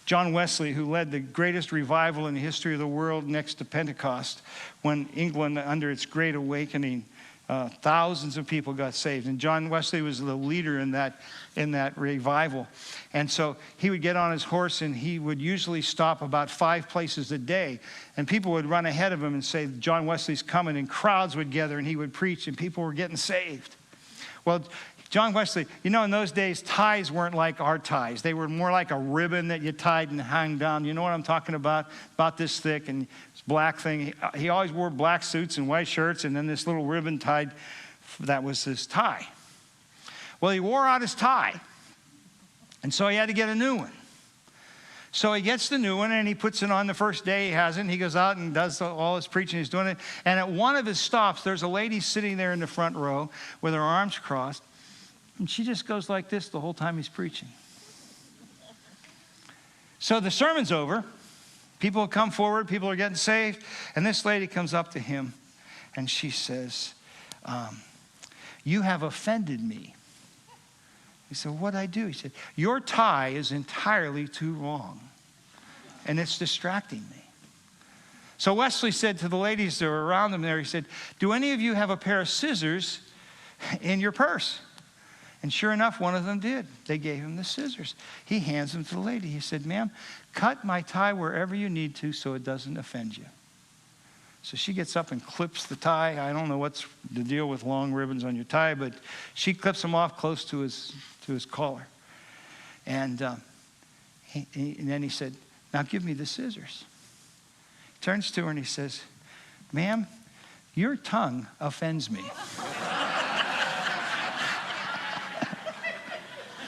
John Wesley, who led the greatest revival in the history of the world next to Pentecost, when England, under its Great Awakening, thousands of people got saved. And John Wesley was the leader in that revival. And so he would get on his horse, and he would usually stop about 5 places a day. And people would run ahead of him and say, John Wesley's coming, and crowds would gather, and he would preach, and people were getting saved. Well, John Wesley, in those days, ties weren't like our ties. They were more like a ribbon that you tied and hung down. You know what I'm talking about? About this thick, and this black thing. He always wore black suits and white shirts, and then this little ribbon tied, that was his tie. Well, he wore out his tie, and so he had to get a new one. So he gets the new one, and he puts it on the first day he has it, and he goes out and does all his preaching. He's doing it, and at one of his stops, there's a lady sitting there in the front row with her arms crossed, and she just goes like this the whole time he's preaching. So the sermon's over. People come forward. People are getting saved. And this lady comes up to him, and she says, you have offended me. He said, what'd I do? He said, your tie is entirely too long, and it's distracting me. So Wesley said to the ladies that were around him there, he said, do any of you have a pair of scissors in your purse? And sure enough, one of them did. They gave him the scissors. He hands them to the lady. He said, ma'am, cut my tie wherever you need to so it doesn't offend you. So she gets up and clips the tie. I don't know what's the deal with long ribbons on your tie, but she clips them off close to his collar. And then he said, now give me the scissors. He turns to her and he says, ma'am, your tongue offends me.